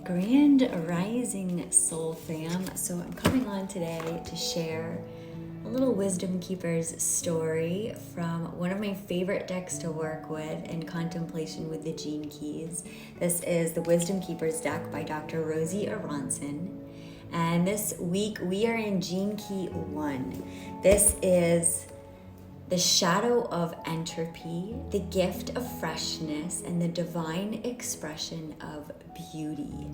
Grand Rising Soul Fam. So I'm coming on today to share a little Wisdom Keepers story from one of my favorite decks to work with in contemplation with the Gene Keys. This is the Wisdom Keepers deck by Dr. Rosy Arsonsons. And this week we are in Gene Key 1. This is the shadow of entropy, the gift of freshness, and the divine expression of beauty.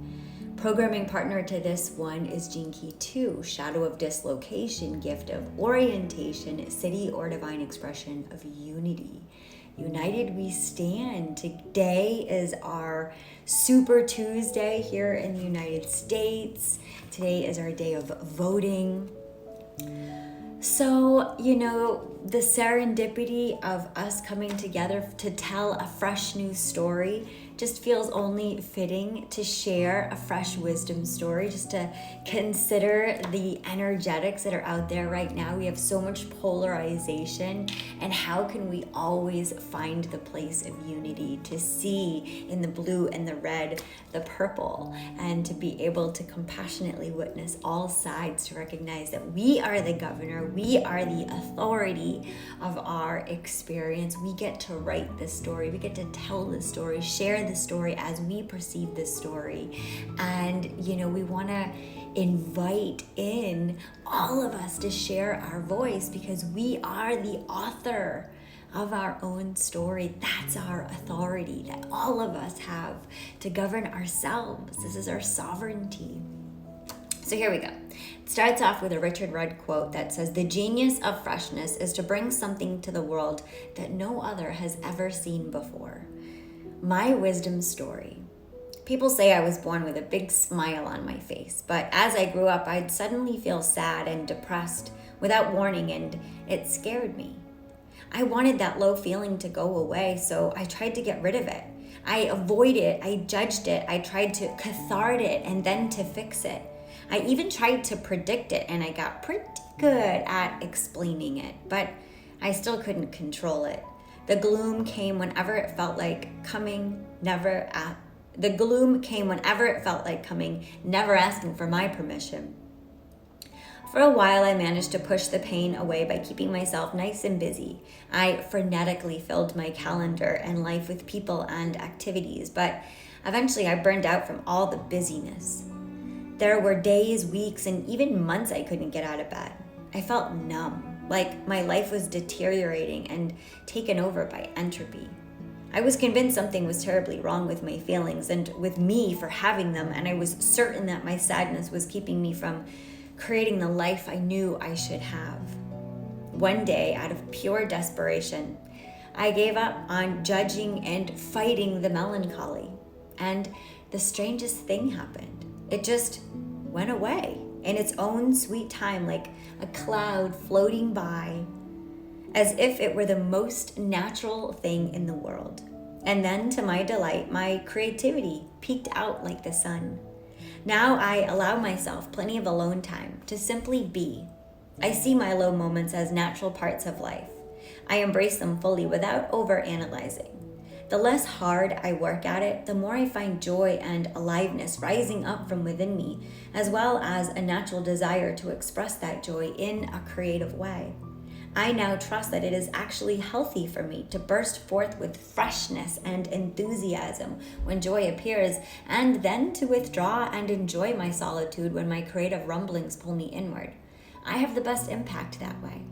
Programming partner to this one is Gene Key 2, shadow of dislocation, gift of orientation, city or divine expression of unity. United we stand. Today is our Super Tuesday here in the United States. Today is our day of voting. So, the serendipity of us coming together to tell a fresh new story just feels only fitting to share a fresh wisdom story, just to consider the energetics that are out there right now. We have so much polarization, and how can we always find the place of unity, to see in the blue and the red, the purple, and to be able to compassionately witness all sides, to recognize that we are the governor, we are the authority of our experience. We get to write this story, we get to tell this story, share the story as we perceive this story. And we want to invite in all of us to share our voice, because we are the author of our own story. That's our authority that all of us have to govern ourselves. This is our sovereignty. So here we go. It starts off with a Richard Rudd quote that says, "The genius of freshness is to bring something to the world that no other has ever seen before." My wisdom story. People say I was born with a big smile on my face, but as I grew up, I'd suddenly feel sad and depressed without warning, and it scared me. I wanted that low feeling to go away, so I tried to get rid of it. I avoided it, I judged it, I tried to cathart it and then to fix it. I even tried to predict it, and I got pretty good at explaining it, but I still couldn't control it. The gloom came whenever it felt like coming, never asking for my permission. For a while, I managed to push the pain away by keeping myself nice and busy. I frenetically filled my calendar and life with people and activities, but eventually I burned out from all the busyness. There were days, weeks, and even months I couldn't get out of bed. I felt numb, like my life was deteriorating and taken over by entropy. I was convinced something was terribly wrong with my feelings and with me for having them, and I was certain that my sadness was keeping me from creating the life I knew I should have. One day, out of pure desperation, I gave up on judging and fighting the melancholy, and the strangest thing happened. It just went away in its own sweet time, like a cloud floating by, as if it were the most natural thing in the world. And then, to my delight, my creativity peeked out like the sun. Now I allow myself plenty of alone time to simply be. I see my low moments as natural parts of life. I embrace them fully without overanalyzing. The less hard I work at it, the more I find joy and aliveness rising up from within me, as well as a natural desire to express that joy in a creative way. I now trust that it is actually healthy for me to burst forth with freshness and enthusiasm when joy appears, and then to withdraw and enjoy my solitude when my creative rumblings pull me inward. I have the best impact that way.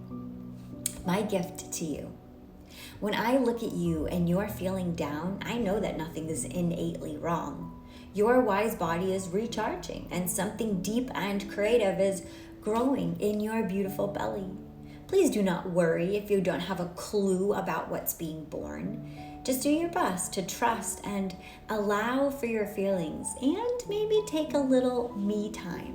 My gift to you. When I look at you and you're feeling down, I know that nothing is innately wrong. Your wise body is recharging, and something deep and creative is growing in your beautiful belly. Please do not worry if you don't have a clue about what's being born. Just do your best to trust and allow for your feelings, and maybe take a little me time.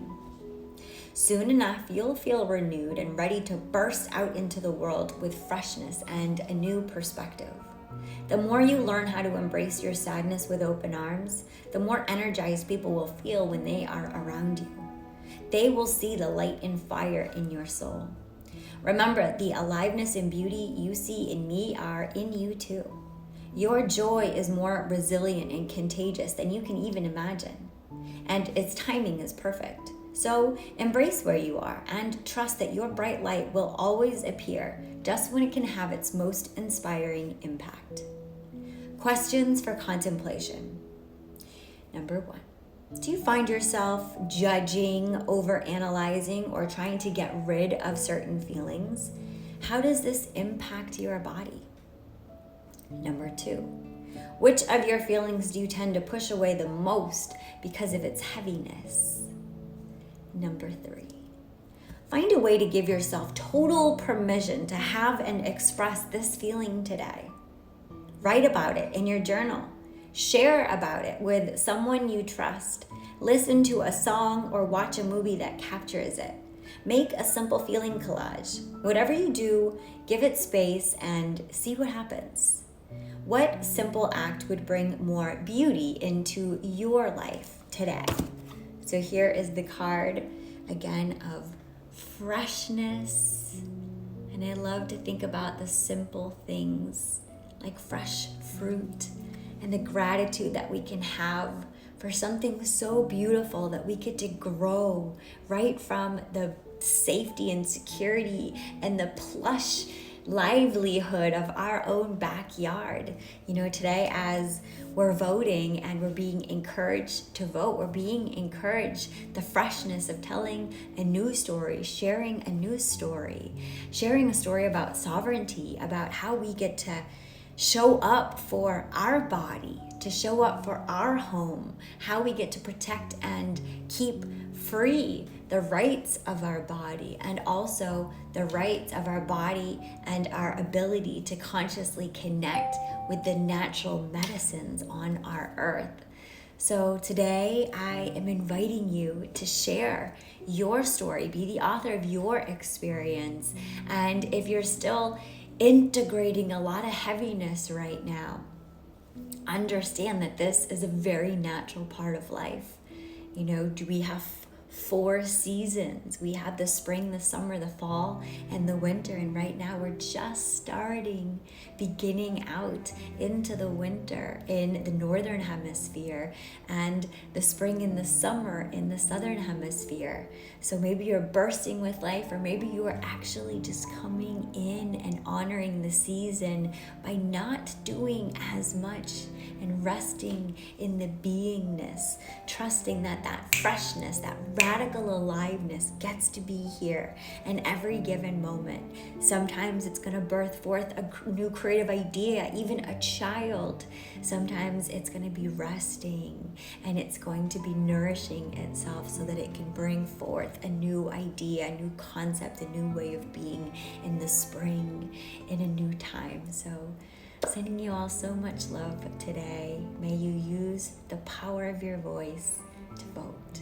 Soon enough, you'll feel renewed and ready to burst out into the world with freshness and a new perspective. The more you learn how to embrace your sadness with open arms, the more energized people will feel when they are around you. They will see the light and fire in your soul. Remember, the aliveness and beauty you see in me are in you too. Your joy is more resilient and contagious than you can even imagine. and its timing is perfect. So embrace where you are and trust that your bright light will always appear just when it can have its most inspiring impact. Questions for contemplation. Number 1. Do you find yourself judging, overanalyzing, or trying to get rid of certain feelings? How does this impact your body? Number 2. Which of your feelings do you tend to push away the most because of its heaviness? Number 3. Find a way to give yourself total permission to have and express this feeling today. Write about it in your journal. Share about it with someone you trust. Listen to a song or watch a movie that captures it. Make a simple feeling collage. Whatever you do, give it space and see what happens. What simple act would bring more beauty into your life today? So here is the card again of freshness. And I love to think about the simple things like fresh fruit and the gratitude that we can have for something so beautiful that we get to grow right from the safety and security and the plush livelihood of our own backyard. Today as we're voting and we're being encouraged to vote, we're being encouraged the freshness of telling a new story, sharing a new story, sharing a story about sovereignty, about how we get to show up for our body, to show up for our home, how we get to protect and keep free the rights of our body, and also the rights of our body and our ability to consciously connect with the natural medicines on our earth. So today I am inviting you to share your story, be the author of your experience. And if you're still integrating a lot of heaviness right now, understand that this is a very natural part of life. Do we have 4 seasons? We have the spring, the summer, the fall, and the winter. And right now we're just beginning out into the winter in the northern hemisphere and the spring and the summer in the southern hemisphere. So maybe you're bursting with life, or maybe you are actually just coming in and honoring the season by not doing as much and resting in the beingness, trusting that freshness, that radical aliveness gets to be here in every given moment. Sometimes it's going to birth forth a new creative idea, even a child. Sometimes it's going to be resting and it's going to be nourishing itself so that it can bring forth a new idea, a new concept, a new way of being in the spring, in a new time. So sending you all so much love today. May you use the power of your voice to vote.